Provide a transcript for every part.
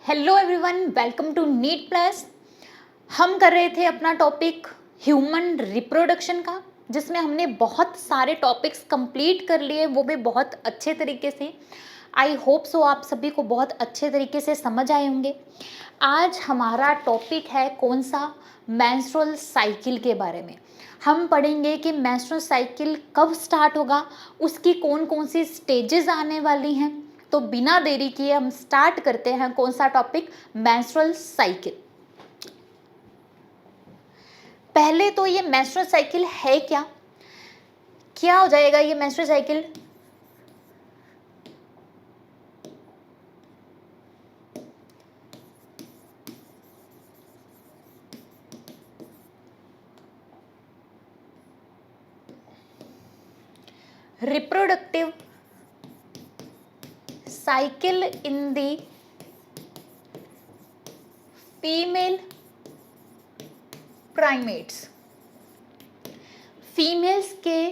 Hello everyone, welcome to NEET plus. हम कर रहे थे अपना टॉपिक ह्यूमन रिप्रोडक्शन का, जिसमें हमने बहुत सारे टॉपिक्स कंप्लीट कर लिए, वो भी बहुत अच्छे तरीके से। आई होप सो आप सभी को बहुत अच्छे तरीके से समझ आए होंगे। आज हमारा टॉपिक है कौन सा? मेंस्ट्रुअल साइकिल के बारे में। हम पढ़ेंगे कि मेंस्ट्रुअल साइकिल कब स्टार्ट होगा, उसकी कौन कौन सी स्टेजेस आने वाली हैं। तो बिना देरी किए हम स्टार्ट करते हैं। कौन सा टॉपिक? Menstrual cycle. पहले तो ये मेंस्ट्रुअल साइकिल है क्या? क्या हो जाएगा ये menstrual cycle? Reproductive cycle in the female primates. Females के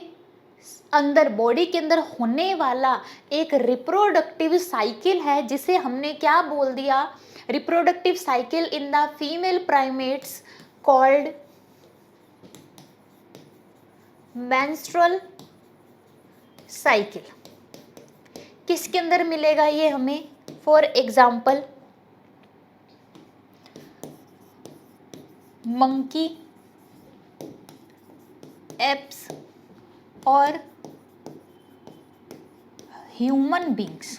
अंदर, बॉडी के अंदर होने वाला एक रिप्रोडक्टिव साइकिल है, जिसे हमने क्या बोल दिया? Reproductive cycle in the female primates called menstrual cycle. किसके अंदर मिलेगा ये हमें? फॉर एग्जाम्पल मंकी, एप्स और ह्यूमन बींग्स।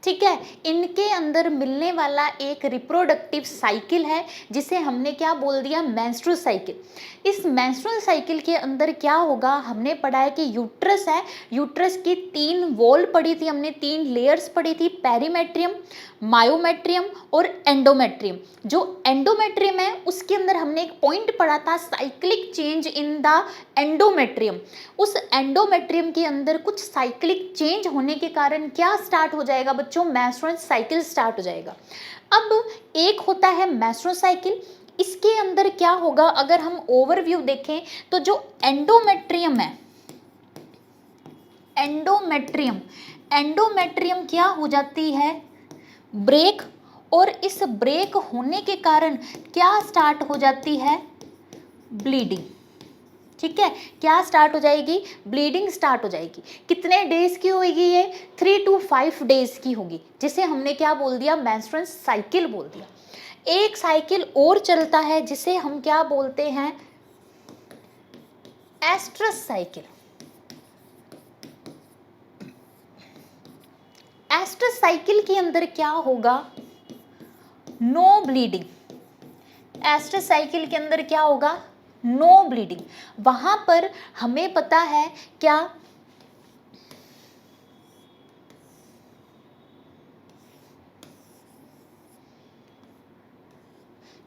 ठीक है, इनके अंदर मिलने वाला एक रिप्रोडक्टिव साइकिल है, जिसे हमने क्या बोल दिया? Menstrual cycle. इस मेंस्ट्रुअल साइकिल के अंदर क्या होगा? हमने पढ़ा है कि यूट्रस है, यूट्रस की 3 वॉल पढ़ी थी हमने, 3 लेयर्स पढ़ी थी, पेरीमेट्रियम, मायोमेट्रियम और एंडोमेट्रियम। जो एंडोमेट्रियम है उसके अंदर हमने एक पॉइंट पढ़ा था, cyclic change in the endometrium. उस एंडोमेट्रियम के अंदर कुछ साइक्लिक चेंज होने के कारण क्या स्टार्ट हो जाएगा बच्चों? मेंस्ट्रुअल साइकिल स्टार्ट हो जाएगा। अब एक होता है मेंस्ट्रुअल साइकिल, इसके अंदर क्या होगा? अगर हम ओवरव्यू देखें तो जो एंडोमेट्रियम है, एंडोमेट्रियम, एंडोमेट्रियम क्या हो जाती है? ब्रेक। और इस ब्रेक होने के कारण क्या स्टार्ट हो जाती है? ब्लीडिंग। ठीक है, क्या स्टार्ट हो जाएगी? ब्लीडिंग स्टार्ट हो जाएगी। कितने डेज की होगी ये? 3 to 5 डेज की होगी, जिसे हमने क्या बोल दिया? मेंस्ट्रुअल साइकिल बोल दिया। एक साइकिल और चलता है, जिसे हम क्या बोलते हैं? Oestrus cycle. एस्ट्रस साइकिल के अंदर क्या होगा? No bleeding. एस्ट्रस साइकिल के अंदर क्या होगा? No bleeding. वहां पर हमें पता है क्या?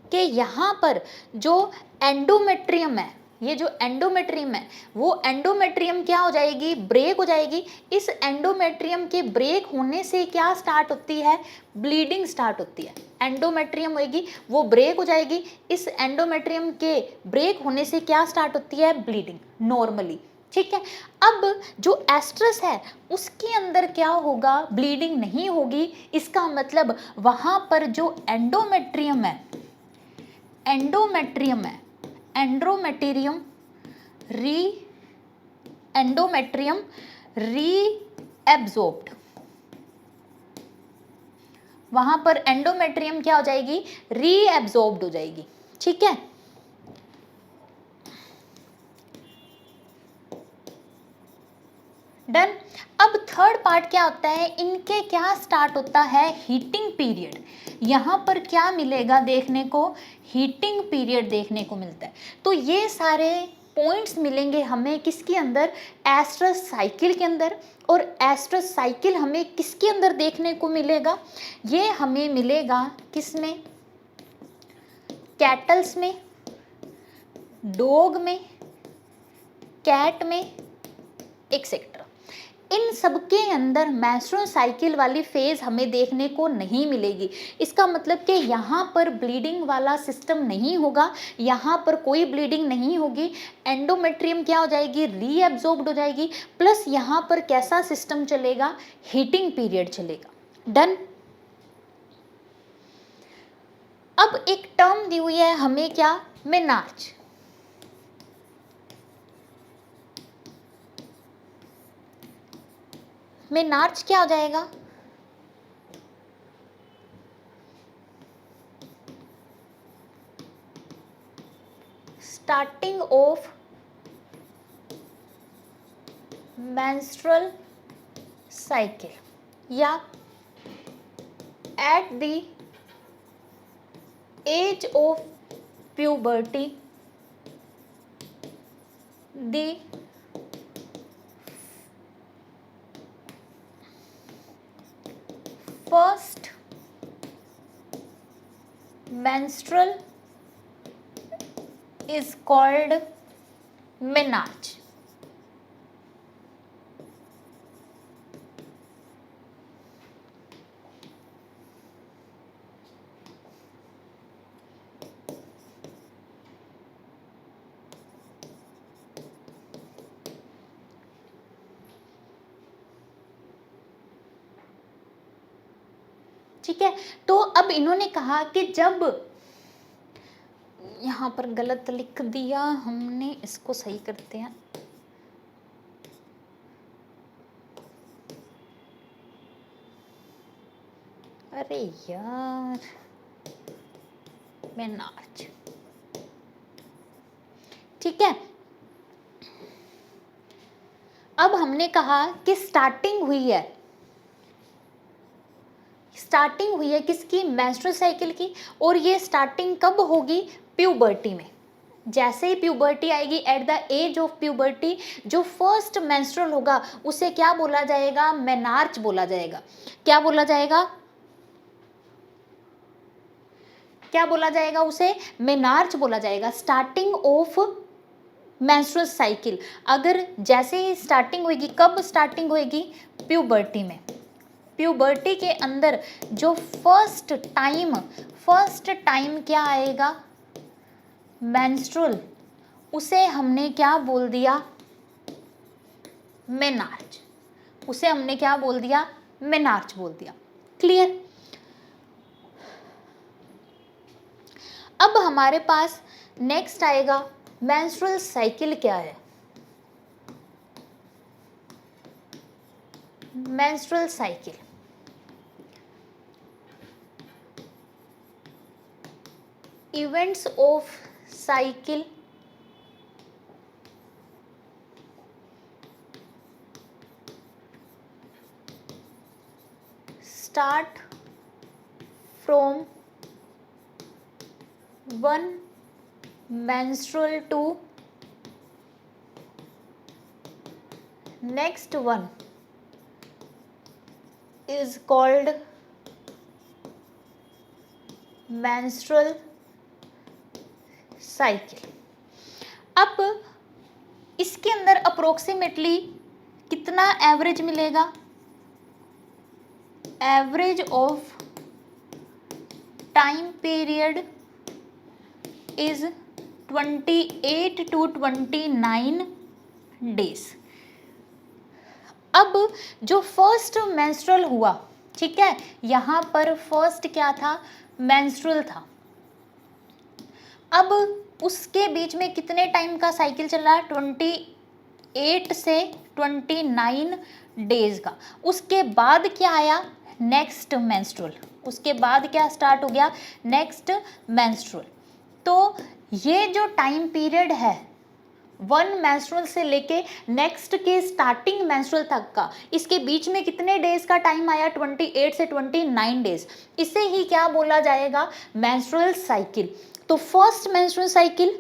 कि यहाँ पर जो एंडोमेट्रियम है, ये जो एंडोमेट्रियम है, वो एंडोमेट्रियम क्या हो जाएगी? ब्रेक हो जाएगी। इस एंडोमेट्रियम के ब्रेक होने से क्या स्टार्ट होती है? ब्लीडिंग स्टार्ट होती है। एंडोमेट्रियम होगी, वो ब्रेक हो जाएगी। इस एंडोमेट्रियम के ब्रेक होने से क्या स्टार्ट होती है? Bleeding normally. ठीक है, अब जो एस्ट्रस है उसके अंदर क्या होगा? ब्लीडिंग नहीं होगी। इसका मतलब वहां पर जो एंडोमेट्रियम है, एंडोमेट्रियम है, एंड्रोमेटेरियम री एंडोमेट्रियम री एब्जॉर्ब्ड। वहां पर एंडोमेट्रियम क्या हो जाएगी? री एब्जॉर्ब्ड हो जाएगी। ठीक है, डन। अब थर्ड पार्ट क्या होता है? इनके क्या स्टार्ट होता है? Heating period. यहाँ पर क्या मिलेगा देखने को? हीटिंग पीरियड देखने को मिलता है। तो ये सारे पॉइंट्स मिलेंगे हमें किसके अंदर? एस्ट्रस साइकिल के अंदर। और एस्ट्रस साइकिल हमें किसके अंदर देखने को मिलेगा? ये हमें मिलेगा किसमें? कैटल्स में, डॉग में, कैट में, एक्सेट्रा। इन सबके अंदर मेंस्ट्रुअल साइकिल वाली फेज हमें देखने को नहीं मिलेगी। इसका मतलब कि यहाँ पर ब्लीडिंग वाला सिस्टम नहीं होगा, यहाँ पर कोई ब्लीडिंग नहीं होगी। एंडोमेट्रियम क्या हो जाएगी? रीएब्जॉर्ब्ड हो जाएगी। प्लस यहाँ पर कैसा सिस्टम चलेगा? हीटिंग पीरियड चलेगा। डन। अब एक टर्म दी हुई है हमें क्या, मेनार्च। मेनार्च क्या हो जाएगा, स्टार्टिंग ऑफ मेंस्ट्रुअल साइकिल या at the age of puberty the first menstrual is called menarche। ठीक है, तो अब इन्होंने कहा कि जब, यहाँ पर गलत लिख दिया हमने, इसको सही करते हैं। अरे यार, मेनार्च, ठीक है। अब हमने कहा कि स्टार्टिंग हुई है किसकी, मेंस्ट्रुअल साइकिल की। और ये स्टार्टिंग कब होगी, प्यूबर्टी में। जैसे ही प्यूबर्टी आएगी, at the age of puberty, जो फर्स्ट मेंस्ट्रुअल होगा उसे क्या बोला जाएगा, मेनार्च बोला जाएगा। क्या बोला जाएगा, क्या बोला जाएगा उसे, मेनार्च बोला जाएगा। स्टार्टिंग ऑफ मेंस्ट्रुअल साइकिल, अगर जैसे ही स्टार्टिंग होगी, कब स्टार्टिंग होगी, प्यूबर्टी में। प्यूबर्टी के अंदर जो फर्स्ट टाइम क्या आएगा, मेंस्ट्रुअल, उसे हमने क्या बोल दिया, मेनार्च। उसे हमने क्या बोल दिया, मेनार्च बोल दिया। क्लियर। अब हमारे पास नेक्स्ट आएगा, मेंस्ट्रुअल साइकिल क्या है। Menstrual cycle, events of cycle start from one menstrual to next one is called menstrual cycle। अब इसके अंदर अप्रोक्सीमेटली कितना एवरेज मिलेगा, average of time period is 28 to 29 days। अब जो फर्स्ट मेंस्ट्रुअल हुआ, ठीक है, यहाँ पर फर्स्ट क्या था, मेंस्ट्रुअल था। अब उसके बीच में कितने टाइम का साइकिल चल रहा है, 28 से 29 डेज का। उसके बाद क्या आया, नेक्स्ट मेंस्ट्रुअल। उसके बाद क्या स्टार्ट हो गया, नेक्स्ट मेंस्ट्रुअल। तो ये जो टाइम पीरियड है, वन मेंस्ट्रुअल से लेके नेक्स्ट के स्टार्टिंग मेंस्ट्रुअल तक का, इसके बीच में कितने डेज का टाइम आया, 28 से 29 डेज। इसे ही क्या बोला जाएगा, मेंस्ट्रुअल साइकिल। तो फर्स्ट मेंस्ट्रुअल साइकिल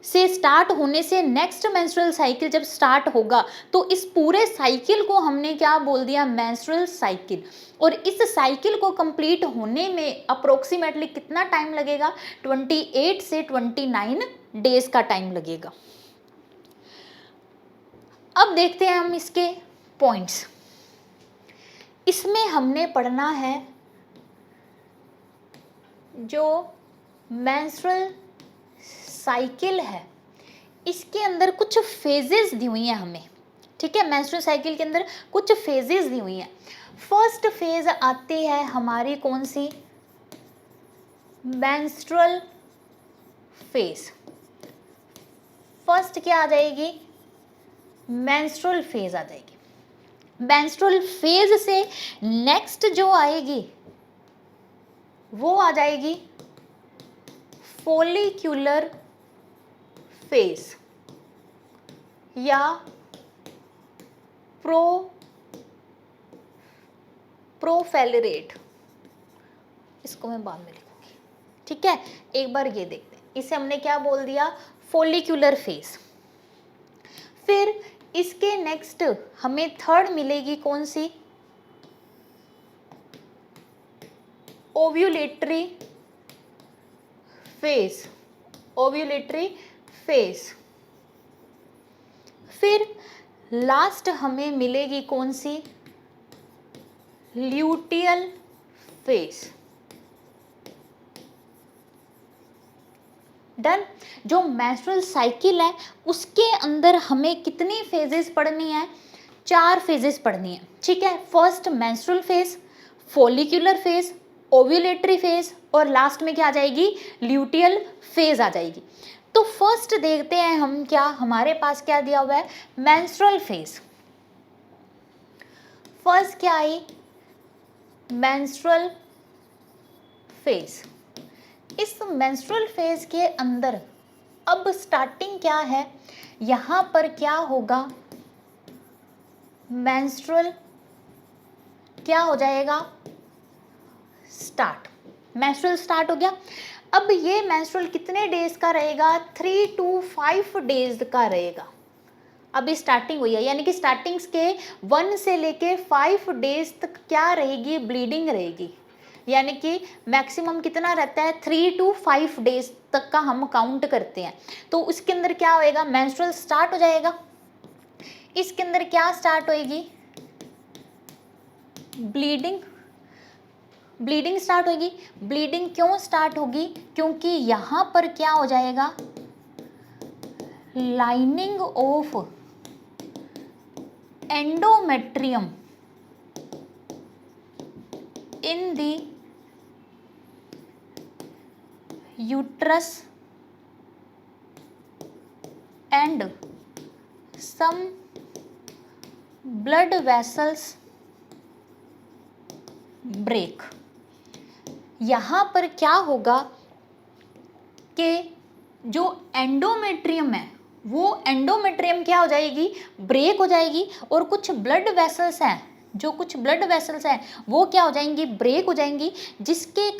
से स्टार्ट होने से नेक्स्ट मेंस्ट्रुअल साइकिल जब स्टार्ट होगा, तो इस पूरे साइकिल को हमने क्या बोल दिया, मेंस्ट्रुअल साइकिल। और इस साइकिल को कंप्लीट होने में अप्रोक्सीमेटली कितना टाइम लगेगा, 28 से 29 डेज का टाइम लगेगा। अब देखते हैं हम इसके पॉइंट्स। इसमें हमने पढ़ना है जो मेंस्ट्रुअल साइकिल है, इसके अंदर कुछ फेजेस दी हुई हैं हमें, ठीक है। मेंस्ट्रुअल साइकिल के अंदर कुछ फेजेस दी हुई हैं। फर्स्ट फेज आती है हमारी कौन सी, मेंस्ट्रुअल फेज, फर्स्ट क्या आ जाएगी, मेंस्ट्रुअल फेज आ जाएगी। मेंस्ट्रुअल फेज से नेक्स्ट जो आएगी वो आ जाएगी फोलिक्यूलर फेज या प्रोफेलरेट, इसको मैं बाद में लिखूंगी, ठीक है। एक बार ये देखते हैं, इसे हमने क्या बोल दिया, फोलिक्यूलर फेज। फिर इसके नेक्स्ट हमें थर्ड मिलेगी कौन सी, ओव्यूलेटरी फेज, ओव्यूलेटरी फेज। फिर लास्ट हमें मिलेगी कौन सी, ल्यूटियल फेज। डन। जो मेंस्ट्रुअल साइकिल है उसके अंदर हमें कितनी फेजेस पढ़नी है, 4 फेजेस पढ़नी है, ठीक है। First menstrual phase, follicular phase, ovulatory phase और लास्ट में क्या आ जाएगी, ल्यूटियल फेज आ जाएगी। तो फर्स्ट देखते हैं हम, क्या हमारे पास क्या दिया हुआ है, मेंस्ट्रुअल फेज। फर्स्ट क्या आई, मेंस्ट्रुअल फेज। इस मेंस्ट्रुअल फेज के अंदर अब स्टार्टिंग क्या है, यहां पर क्या होगा, मेंस्ट्रुअल क्या हो जाएगा, स्टार्ट। मेंस्ट्रुअल स्टार्ट हो गया। अब ये मेंस्ट्रुअल कितने डेज का रहेगा, 3 to 5 डेज का रहेगा। अभी स्टार्टिंग हुई है, यानी कि स्टार्टिंग्स के 1 से लेके 5 डेज तक क्या रहेगी, ब्लीडिंग रहेगी। यानी कि मैक्सिमम कितना रहता है, 3 to 5 डेज तक का हम काउंट करते हैं। तो उसके अंदर क्या होएगा, मेंस्ट्रुअल स्टार्ट हो जाएगा। इसके अंदर क्या स्टार्ट होएगी, ब्लीडिंग, ब्लीडिंग स्टार्ट होगी। ब्लीडिंग क्यों स्टार्ट होगी, क्योंकि यहाँ पर क्या हो जाएगा, lining of endometrium in the uterus and some blood vessels break. यहाँ पर क्या होगा कि जो एंडोमेट्रियम है वो एंडोमेट्रियम क्या हो जाएगी, ब्रेक हो जाएगी। और कुछ ब्लड वेसल्स हैं, जो कुछ ब्लड वेसल्स हैं वो क्या हो जाएंगी, ब्रेक हो जाएंगी। जिसके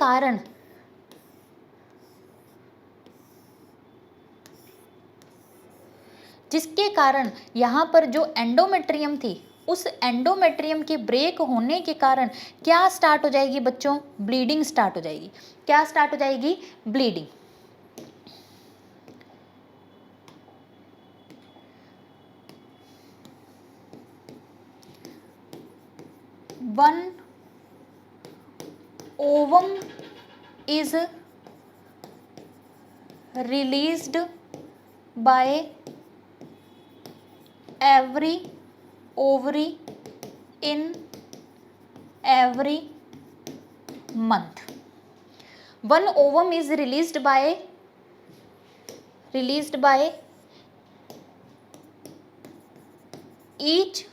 कारण यहाँ पर जो एंडोमेट्रियम थी, उस एंडोमेट्रियम के ब्रेक होने के कारण क्या स्टार्ट हो जाएगी बच्चों, ब्लीडिंग स्टार्ट हो जाएगी। क्या स्टार्ट हो जाएगी, bleeding. One ovum is released by every ovary in every month. One ovum is released by each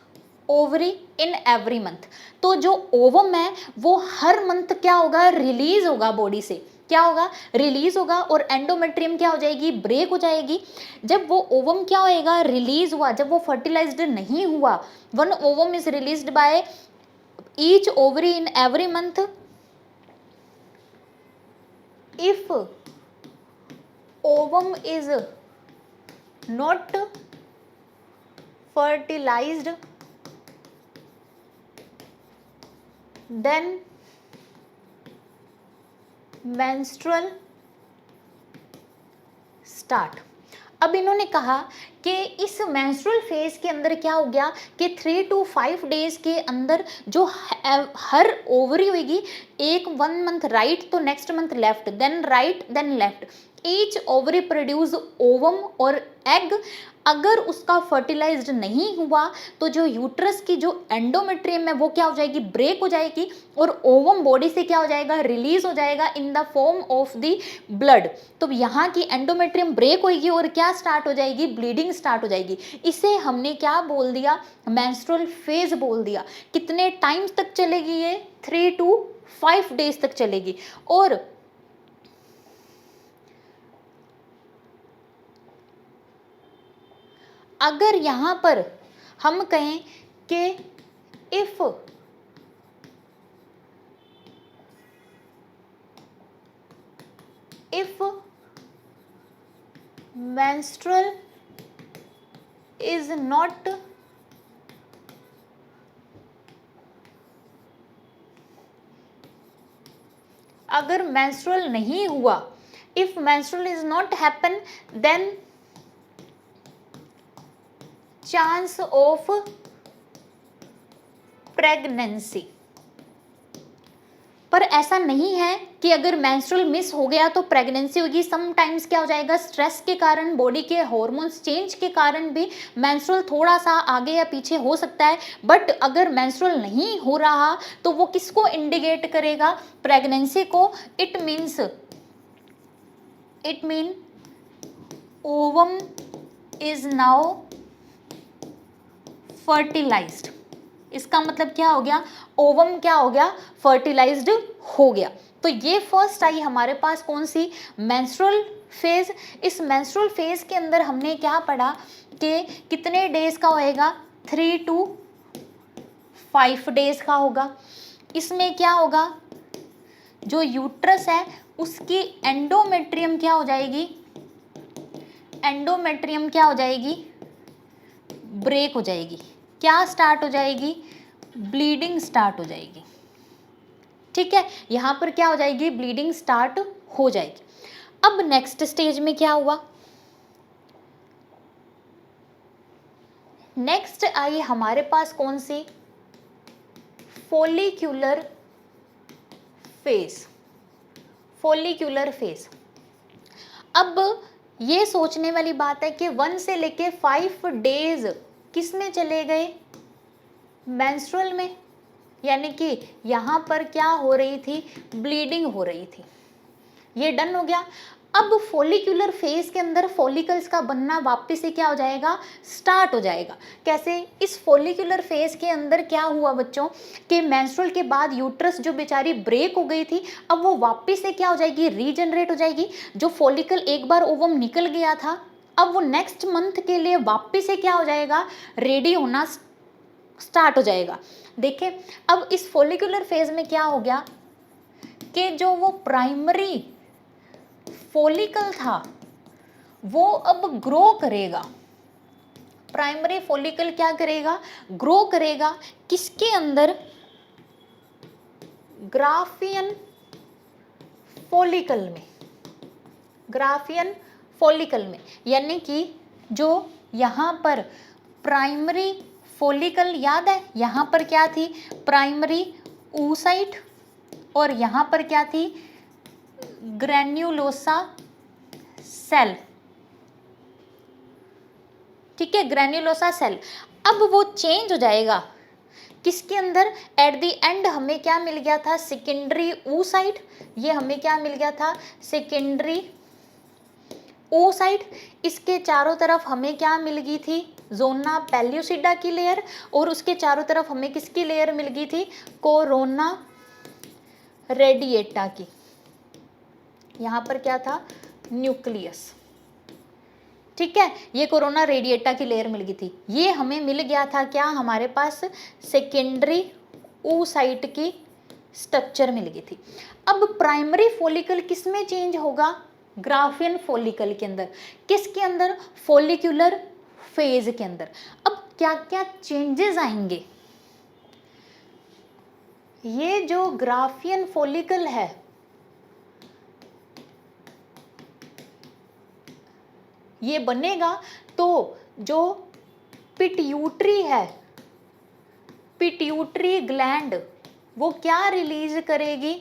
ovary in every month. तो जो ओवम है वो हर मंथ क्या होगा, रिलीज होगा बॉडी से, क्या होगा, रिलीज होगा। और एंडोमेट्रियम क्या हो जाएगी, ब्रेक हो जाएगी। जब वो ओवम क्या होएगा, रिलीज हुआ, जब वो फर्टिलाइज्ड नहीं हुआ, one ovum is released by each ovary in every month. If ovum is not fertilized, then menstrual start। अब इन्होंने कहा कि इस मेंस्ट्रुअल फेज के अंदर क्या हो गया कि 3 to 5 डेज के अंदर जो हर ओवरी होगी, एक 1 मंथ राइट तो next month left, then right then left, each ovary produce ovum और एग। अगर उसका फर्टिलाइज्ड नहीं हुआ तो जो यूट्रस की जो एंडोमेट्रियम है वो क्या हो जाएगी, ब्रेक हो जाएगी, और ओवम बॉडी से क्या हो जाएगा, रिलीज हो जाएगा in the form of the blood. तो यहाँ की एंडोमेट्रियम ब्रेक होगी और क्या स्टार्ट हो जाएगी, ब्लीडिंग स्टार्ट हो जाएगी। इसे हमने क्या बोल दिया, मेंस्ट्रुअल फेज बोल दिया। कितने टाइम्स तक चलेगी ये, 3 to 5 डेज तक चलेगी। और अगर यहाँ पर हम कहें कि इफ menstrual is not अगर menstrual नहीं हुआ, if menstrual is not happen, then chance of pregnancy। पर ऐसा नहीं है कि अगर मेंस्ट्रुअल मिस हो गया तो प्रेगनेंसी होगी। समटाइम्स क्या हो जाएगा, स्ट्रेस के कारण, बॉडी के हार्मोन्स चेंज के कारण भी मेंस्ट्रुअल थोड़ा सा आगे या पीछे हो सकता है। बट अगर मेंस्ट्रुअल नहीं हो रहा तो वो किसको इंडिकेट करेगा, प्रेगनेंसी को। It mean ovum is now fertilized. इसका मतलब क्या हो गया, ओवम क्या हो गया, फर्टिलाइज्ड हो गया। तो ये फर्स्ट आई हमारे पास कौन सी, मेंस्ट्रुअल फेज। इस मेंस्ट्रुअल फेज के अंदर हमने क्या पढ़ा कि कितने डेज का होएगा, 3 to 5 डेज का होगा। इसमें क्या होगा, जो यूट्रस है उसकी एंडोमेट्रियम क्या हो जाएगी, एंडोमेट्रियम क्या हो जाएगी, ब्रेक हो जाएगी। क्या स्टार्ट हो जाएगी, ब्लीडिंग स्टार्ट हो जाएगी। ठीक है, यहाँ पर क्या हो जाएगी, ब्लीडिंग स्टार्ट हो जाएगी। अब नेक्स्ट स्टेज में क्या हुआ, नेक्स्ट आई हमारे पास कौन सी, फॉलिक्यूलर फेज। Follicular phase. अब ये सोचने वाली बात है कि 1 से लेके 5 डेज किस में चले गए, मेंस्ट्रुअल में, यानी कि यहाँ पर क्या हो रही थी, ब्लीडिंग हो रही थी। ये डन हो गया। अब फॉलिक्यूलर फेज के अंदर फॉलिकल्स का बनना वापस से क्या हो जाएगा, स्टार्ट हो जाएगा। कैसे, इस फॉलिक्यूलर फेज के अंदर क्या हुआ बच्चों कि मेंस्ट्रुअल के बाद यूट्रस जो बेचारी ब्रेक हो गई थी, अब वो वापस से क्या हो जाएगी, रीजनरेट हो जाएगी। जो फॉलिकल एक बार ओवम निकल गया था, अब वो नेक्स्ट मंथ के लिए वापस से क्या हो जाएगा, रेडी होना स्टार्ट हो जाएगा। देखिए, अब इस फॉलिक्यूलर फेज में क्या हो गया कि जो वो प्राइमरी फॉलिकल था वो अब ग्रो करेगा। प्राइमरी फॉलिकल क्या करेगा, ग्रो करेगा। किसके अंदर, ग्राफियन फॉलिकल में, ग्राफियन फॉलिकल में। यानी कि जो यहाँ पर प्राइमरी फॉलिकल, याद है यहाँ पर क्या थी, प्राइमरी oocyte, और यहाँ पर क्या थी, ग्रेन्युलोसा सेल। ठीक है, ग्रेन्युलोसा सेल। अब वो चेंज हो जाएगा किसके अंदर, एट द एंड हमें क्या मिल गया था, सेकेंडरी oocyte। ये हमें क्या मिल गया था, सेकेंडरी oocyte। इसके चारों तरफ हमें क्या मिल गई थी, जोना पेल्यूसिडा की लेयर, और उसके चारों तरफ हमें किसकी लेयर मिल गई थी, कोरोना रेडिएटा की। यहाँ पर क्या था, न्यूक्लियस। ठीक है, ये कोरोना रेडिएटा की लेयर मिल गई थी। ये हमें मिल गया था क्या, हमारे पास सेकेंडरी oocyte की स्ट्रक्चर मिल गई थी। अब प्राइमरी फॉलिकल किस में चेंज होगा, ग्राफियन फॉलिकल के अंदर। किसके अंदर, फॉलिक्यूलर फेज के अंदर। अब क्या क्या चेंजेस आएंगे, ये जो ग्राफियन फॉलिकल है ये बनेगा तो जो पिट्यूटरी है, पिट्यूटरी ग्लैंड वो क्या रिलीज करेगी,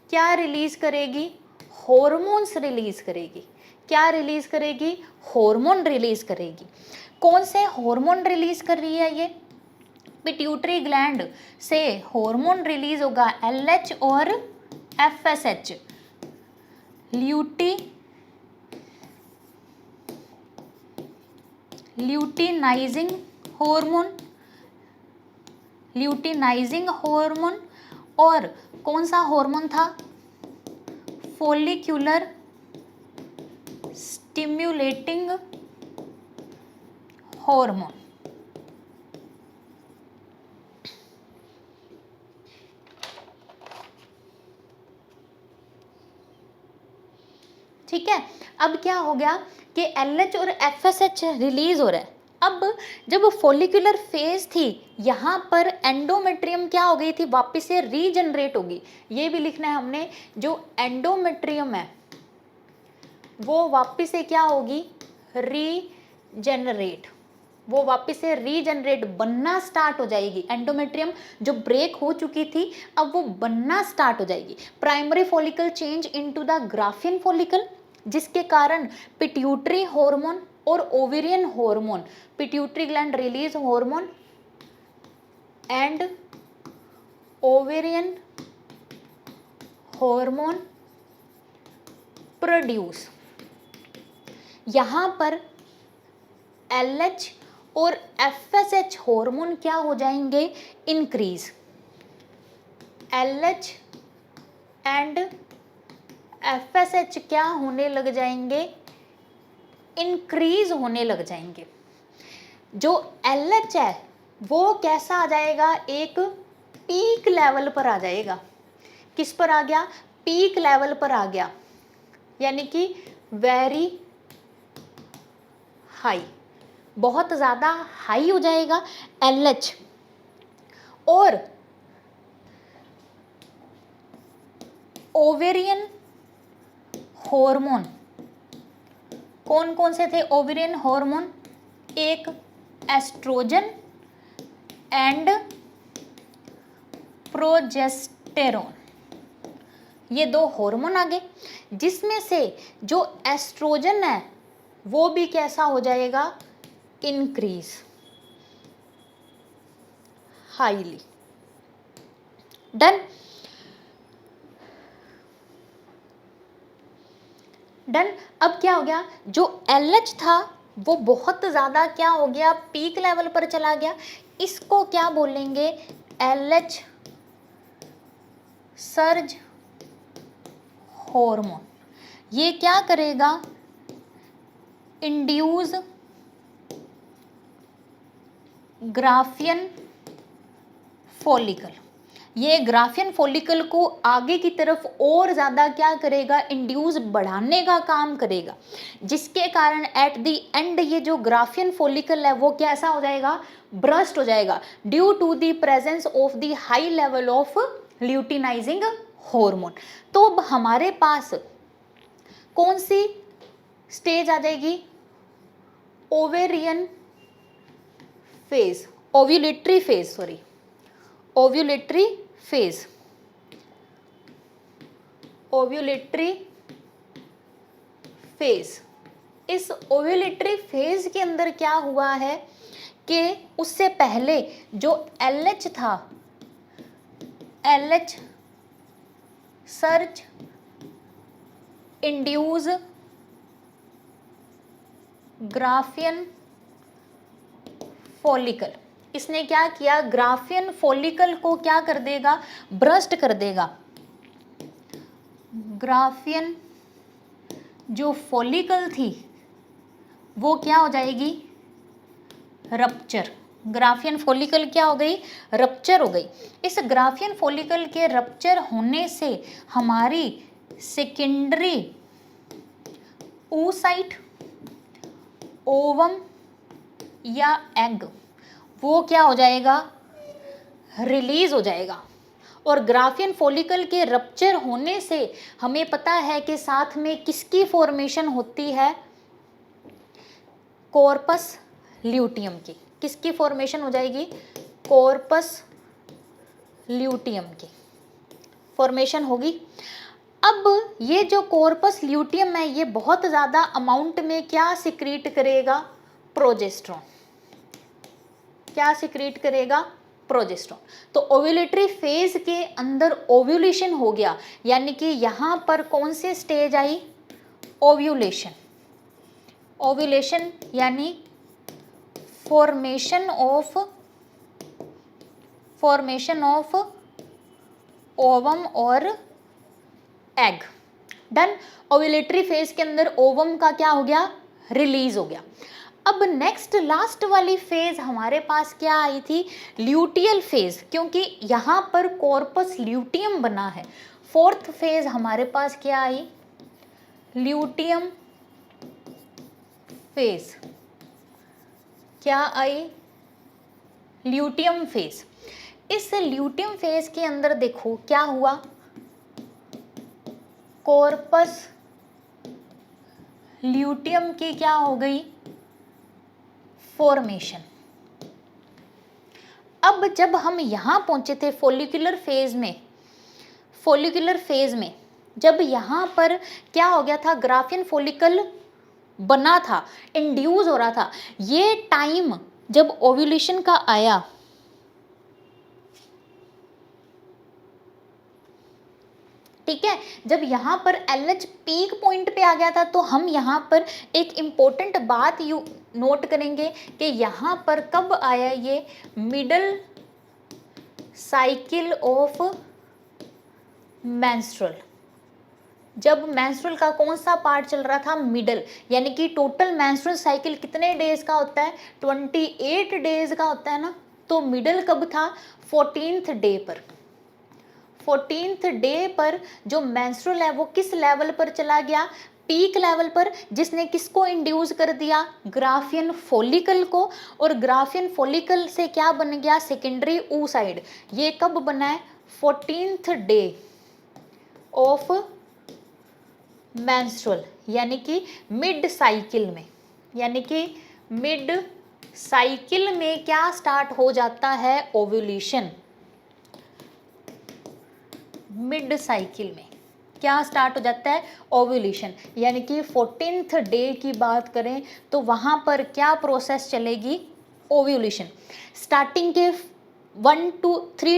क्या रिलीज करेगी, हॉर्मोन्स रिलीज करेगी। क्या रिलीज करेगी? हॉर्मोन रिलीज करेगी। कौन से हॉर्मोन रिलीज कर रही है ये? पिट्यूटरी ग्लैंड से हॉर्मोन रिलीज होगा LH और FSH, luteinizing hormone, luteinizing hormone. और कौन सा हार्मोन था? Follicular stimulating hormone. ठीक है, अब क्या हो गया कि LH और FSH रिलीज हो रहा है। अब जब फॉलिकुलर फेज थी, यहाँ पर एंडोमेट्रियम क्या हो गई थी? वापस से रीजनरेट होगी। ये भी लिखना है हमने, जो एंडोमेट्रियम है वो वापस से क्या होगी? रीजनरेट। वो वापस से रीजनरेट बनना स्टार्ट हो जाएगी। एंडोमेट्रियम जो ब्रेक हो चुकी थी अब वो बनना स्टार्ट हो जाएगी। Primary follicle change into the Graafian follicle, जिसके कारण पिट्यूटरी हार्मोन और ovarian hormone, pituitary gland release hormone and ovarian hormone produce. यहाँ पर LH और FSH हार्मोन क्या हो जाएंगे? इंक्रीज। LH एंड FSH क्या होने लग जाएंगे? इंक्रीज होने लग जाएंगे। जो LH है वो कैसा आ जाएगा? एक पीक लेवल पर आ जाएगा। किस पर आ गया? पीक लेवल पर आ गया, यानी कि वेरी हाई, बहुत ज़्यादा हाई हो जाएगा LH। और ओवेरियन हार्मोन, कौन कौन से थे ओवेरियन हार्मोन? एक एस्ट्रोजन एंड प्रोजेस्टेरोन, ये दो हार्मोन आ गए, जिसमें से जो एस्ट्रोजन है वो भी कैसा हो जाएगा? Increase highly. डन। डन। अब क्या हो गया? जो LH था वो बहुत ज़्यादा क्या हो गया? पीक लेवल पर चला गया। इसको क्या बोलेंगे? LH surge hormone. ये क्या करेगा? Induce Graafian follicle. ये ग्राफियन फॉलिकल को आगे की तरफ और ज़्यादा क्या करेगा? इंड्यूस बढ़ाने का काम करेगा, जिसके कारण एट द एंड ये जो ग्राफियन फॉलिकल है वो कैसा हो जाएगा? ब्रस्ट हो जाएगा, due to the presence of the high level of luteinizing hormone. तो अब हमारे पास कौन सी स्टेज आ जाएगी? Ovarian phase, ovulatory phase, sorry, ovulatory phase. Ovulatory phase. इस ओव्यूलेटरी फेज के अंदर क्या हुआ है कि उससे पहले जो LH था, LH search induce Graafian follicle, इसने क्या किया? ग्राफियन फॉलिकल को क्या कर देगा? ब्रस्ट कर देगा। ग्राफियन जो फॉलिकल थी वो क्या हो जाएगी? रप्चर। ग्राफियन फॉलिकल क्या हो गई? रप्चर हो गई। इस ग्राफियन फॉलिकल के रप्चर होने से हमारी सेकेंडरी oocyte, ओवम या एग वो क्या हो जाएगा? रिलीज हो जाएगा। और ग्राफियन फॉलिकल के रप्चर होने से हमें पता है कि साथ में किसकी फॉर्मेशन होती है? कॉर्पस ल्यूटियम की। किसकी फॉर्मेशन हो जाएगी? कॉर्पस ल्यूटियम की फॉर्मेशन होगी। अब ये जो कॉर्पस ल्यूटियम है ये बहुत ज़्यादा अमाउंट में क्या सिक्रीट करेगा, प्रोजेस्टेरॉन। क्या सिक्रीट करेगा, प्रोजेस्टेरॉन। तो ओव्यूलेटरी फेज के अंदर ओव्यूलेशन हो गया, यानी कि यहाँ पर कौन सी स्टेज आई, ओव्यूलेशन। ओव्यूलेशन यानी फॉर्मेशन ऑफ ओवम और एग। डन। ओव्यूलेटरी फेज के अंदर ओवम का क्या हो गया, रिलीज हो गया। अब नेक्स्ट लास्ट वाली फेज हमारे पास क्या आई थी, ल्यूटियल फेज, क्योंकि यहाँ पर कॉर्पस ल्यूटियम बना है। फोर्थ फेज हमारे पास क्या आई, ल्यूटियम फेज। क्या आई, ल्यूटियम फेज। इस ल्यूटियम फेज के अंदर देखो क्या हुआ, कॉर्पस ल्यूटियम की क्या हो गई, फॉर्मेशन। अब जब हम यहां पहुंचे थे फॉलिकुलर फेज में, जब यहां पर क्या हो गया था, ग्राफियन फॉलिकल बना था, इंड्यूस हो रहा था। ये टाइम जब ओव्यूलेशन का आया, ठीक है, जब यहाँ पर LH पीक पॉइंट पे आ गया था, तो हम यहाँ पर एक इम्पोर्टेंट बात यू नोट करेंगे कि यहाँ पर कब आया ये मिडल साइकिल ऑफ मेंस्ट्रुअल। जब मेंस्ट्रुअल का कौन सा पार्ट चल रहा था, मिडल, यानी कि टोटल मेंस्ट्रुअल साइकिल कितने डेज का होता है, 28 डेज का होता है ना। तो मिडल कब था, 14th डे पर। 14th डे पर जो मेंस्ट्रुअल है वो किस लेवल पर चला गया, पीक लेवल पर, जिसने किसको इंड्यूस कर दिया, ग्राफियन फॉलिकल को। और ग्राफियन फॉलिकल से क्या बन गया, सेकेंडरी oocyte। ये कब बना है, 14th डे ऑफ मेंस्ट्रुअल, यानी कि मिड साइकिल में, यानी कि मिड साइकिल में क्या स्टार्ट हो जाता है, ओव्यूलेशन। मिड साइकिल में क्या स्टार्ट हो जाता है, ओव्यूलेशन। यानी कि 14th डे की बात करें तो वहां पर क्या प्रोसेस चलेगी, ओव्यूलेशन। स्टार्टिंग के 3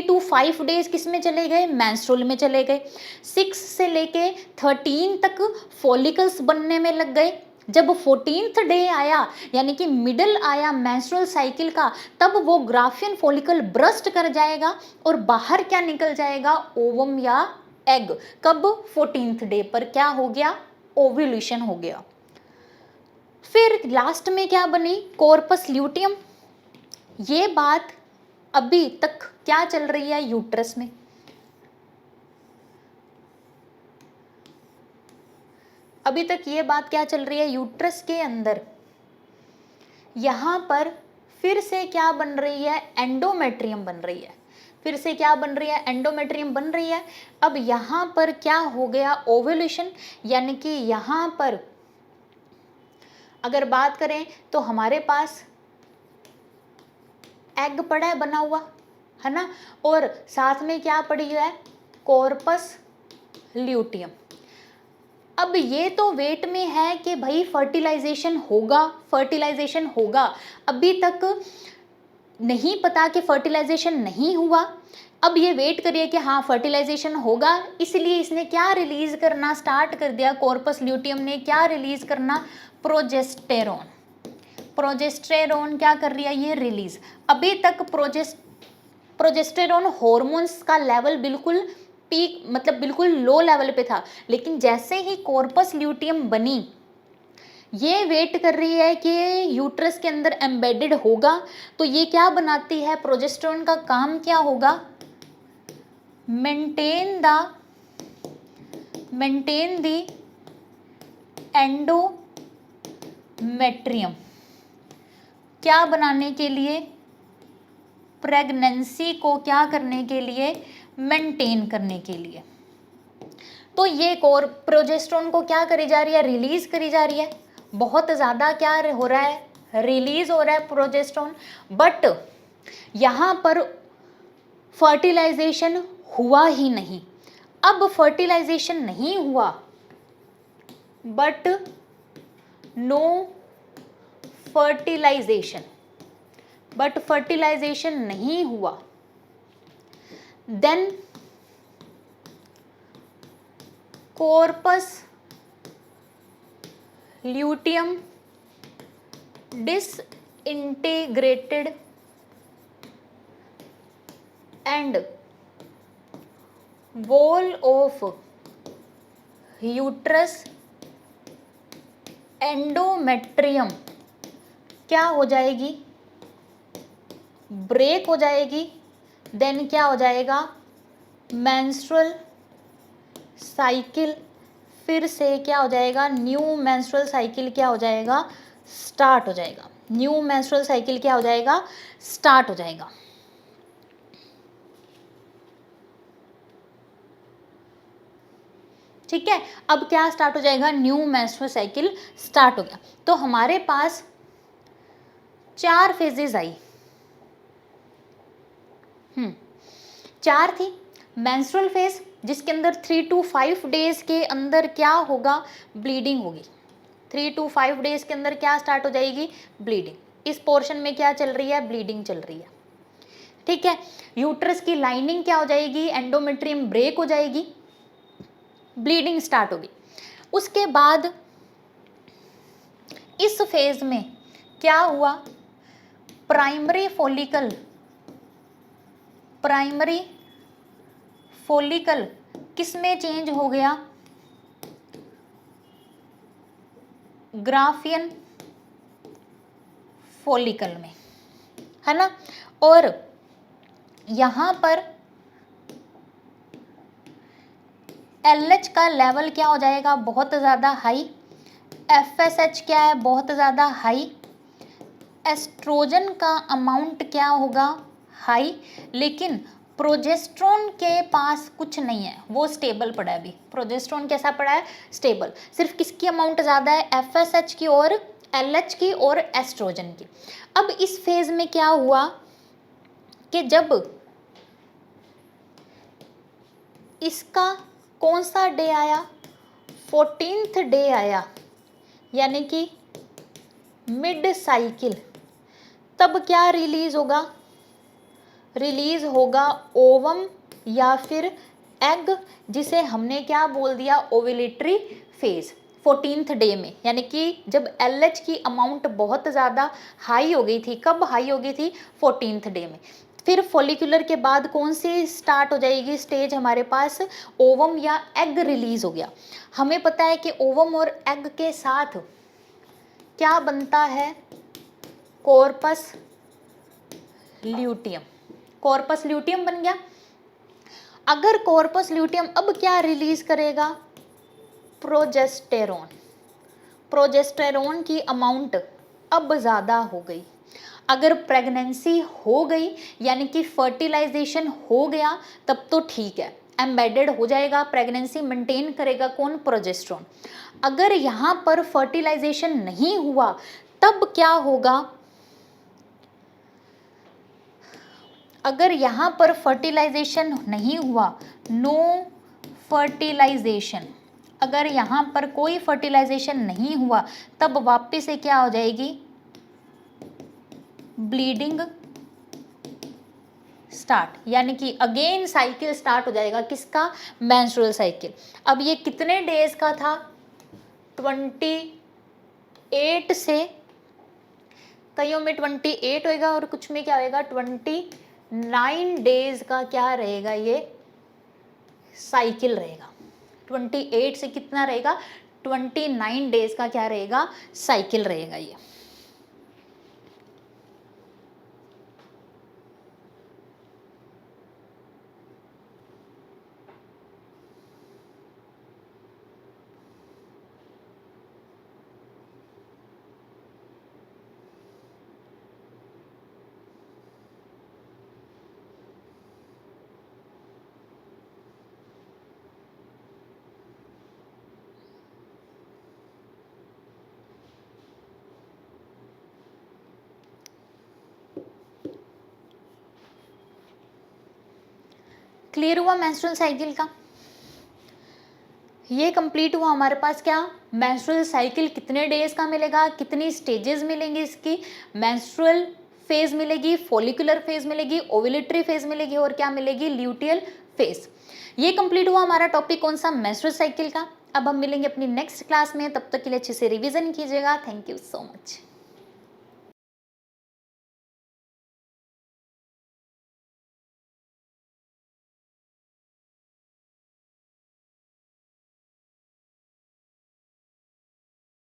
to 5 डेज किस में चले गए, मेंस्ट्रुअल में चले गए। 6 से लेके 13 तक फॉलिकल्स बनने में लग गए। जब 14th डे आया, यानी कि मिडल आया मेंस्ट्रुअल साइकिल का, तब वो ग्राफियन फॉलिकल ब्रस्ट कर जाएगा और बाहर क्या निकल जाएगा, ओवम या एग। कब, 14th डे पर क्या हो गया, ओव्यूलेशन हो गया। फिर लास्ट में क्या बनी, कॉर्पस ल्यूटियम। ये बात अभी तक क्या चल रही है, यूट्रस में। अभी तक ये बात क्या चल रही है, यूट्रस के अंदर। यहाँ पर फिर से क्या बन रही है, एंडोमेट्रियम बन रही है। फिर से क्या बन रही है, एंडोमेट्रियम बन रही है। अब यहाँ पर क्या हो गया, ओव्यूलेशन, यानी कि यहाँ पर अगर बात करें तो हमारे पास एग पड़ा है बना हुआ, है ना, और साथ में क्या पड़ी है, कॉर्पस ल्यूटियम। अब ये तो वेट में है कि भाई फर्टिलाइजेशन होगा। अभी तक नहीं पता कि फर्टिलाइजेशन नहीं हुआ। अब ये वेट करिए कि हाँ फर्टिलाइजेशन होगा, इसलिए इसने क्या रिलीज करना स्टार्ट कर दिया, कॉर्पस ल्यूटियम ने क्या रिलीज करना, प्रोजेस्टेरॉन। प्रोजेस्टेरॉन क्या कर रही है, ये रिलीज। अभी तक प्रोजेस्टेरॉन हॉर्मोन्स का लेवल बिल्कुल पीक, मतलब बिल्कुल लो लेवल पे था, लेकिन जैसे ही कॉर्पस ल्यूटियम बनी, ये वेट कर रही है कि यूट्रस के अंदर एम्बेडेड होगा, तो ये क्या बनाती है, प्रोजेस्टेरॉन का काम क्या होगा, मेंटेन द एंडोमेट्रियम। क्या बनाने के लिए, प्रेगनेंसी को क्या करने के लिए, मेंटेन करने के लिए। तो ये प्रोजेस्टेरॉन को क्या करी जा रही है, रिलीज करी जा रही है। बहुत ज़्यादा क्या हो रहा है, रिलीज हो रहा है प्रोजेस्टेरॉन। बट यहाँ पर फर्टिलाइजेशन हुआ ही नहीं। अब फर्टिलाइजेशन नहीं हुआ, but no fertilization, but fertilization नहीं हुआ, then corpus luteum disintegrated and wall of uterus endometrium क्या हो जाएगी, ब्रेक हो जाएगी, देन क्या हो जाएगा, मेंस्ट्रुअल साइकिल फिर से क्या हो जाएगा, न्यू मेंस्ट्रुअल साइकिल क्या हो जाएगा, स्टार्ट हो जाएगा, न्यू मेंस्ट्रुअल साइकिल क्या हो जाएगा, स्टार्ट हो जाएगा। ठीक है, अब क्या स्टार्ट हो जाएगा, न्यू मेंस्ट्रुअल साइकिल स्टार्ट हो गया। तो हमारे पास 4 फेजेस आई, 4 थी। मेंस्ट्रुअल फेज जिसके अंदर 3 to 5 डेज के अंदर क्या होगा, ब्लीडिंग होगी। 3 to 5 डेज के अंदर क्या स्टार्ट हो जाएगी, ब्लीडिंग। इस पोर्शन में क्या चल रही है, ब्लीडिंग चल रही है। ठीक है, यूट्रस की लाइनिंग क्या हो जाएगी, एंडोमेट्रियम ब्रेक हो जाएगी, ब्लीडिंग स्टार्ट होगी। उसके बाद इस फेज में क्या हुआ, प्राइमरी फॉलिकल किस में चेंज हो गया, ग्राफियन फॉलिकल में, है ना। और यहां पर LH का लेवल क्या हो जाएगा, बहुत ज़्यादा हाई, FSH क्या है, बहुत ज़्यादा हाई, एस्ट्रोजन का अमाउंट क्या होगा, हाई, लेकिन प्रोजेस्ट्रॉन के पास कुछ नहीं है, वो स्टेबल पड़ा है अभी। प्रोजेस्ट्रॉन कैसा पड़ा है, स्टेबल। सिर्फ किसकी अमाउंट ज़्यादा है, FSH की और LH की और एस्ट्रोजन की। अब इस फेज में क्या हुआ कि जब इसका कौन सा डे आया, 14th डे आया, यानी कि मिड साइकिल, तब क्या रिलीज होगा, रिलीज होगा ओवम या फिर एग, जिसे हमने क्या बोल दिया, ओविलेटरी फेज, 14th डे में। यानी कि जब LH की अमाउंट बहुत ज़्यादा हाई हो गई थी, कब हाई हो गई थी, 14th डे में। फिर फॉलिकुलर के बाद कौन सी स्टार्ट हो जाएगी स्टेज हमारे पास, ओवम या एग रिलीज हो गया। हमें पता है कि ओवम और एग के साथ क्या बनता है, कॉर्पस ल्यूटियम, कॉर्पस ल्यूटियम बन गया। अगर कॉर्पस ल्यूटियम अब क्या रिलीज करेगा, प्रोजेस्टेरोन, प्रोजेस्टेरोन की अमाउंट अब ज़्यादा हो गई। अगर प्रेगनेंसी हो गई यानी कि फर्टिलाइजेशन हो गया तब तो ठीक है, एम्बेडेड हो जाएगा, प्रेगनेंसी मेंटेन करेगा कौन, प्रोजेस्टेरोन। अगर यहाँ पर फर्टिलाइजेशन नहीं हुआ तब क्या होगा, अगर यहाँ पर फर्टिलाइजेशन नहीं हुआ, नो फर्टिलाइजेशन, अगर यहाँ पर कोई फर्टिलाइजेशन नहीं हुआ तब वापस से क्या हो जाएगी, ब्लीडिंग स्टार्ट, यानी कि अगेन साइकिल स्टार्ट हो जाएगा, किसका, मेंस्ट्रुअल साइकिल। अब ये कितने डेज का था, 28 से, कईयों में 28 होएगा और कुछ में क्या होएगा, 29 डेज का क्या रहेगा, ये साइकिल रहेगा। 28 से कितना रहेगा, 29 डेज का क्या रहेगा, साइकिल रहेगा ये। क्लियर हुआ मेंस्ट्रुअल साइकिल का। ये कंप्लीट हुआ हमारे पास क्या, मेंस्ट्रुअल साइकिल कितने डेज का मिलेगा, कितनी स्टेजेस मिलेंगी इसकी, मेंस्ट्रुअल फेज मिलेगी, फॉलिकुलर फेज मिलेगी, ओव्यूलेटरी फेज मिलेगी और क्या मिलेगी, ल्यूटियल फेज। ये कंप्लीट हुआ हमारा टॉपिक कौन सा, मेंस्ट्रुअल साइकिल का। अब हम मिलेंगे अपनी नेक्स्ट क्लास में, तब तक के लिए अच्छे से रिवीजन कीजिएगा। Thank you so much.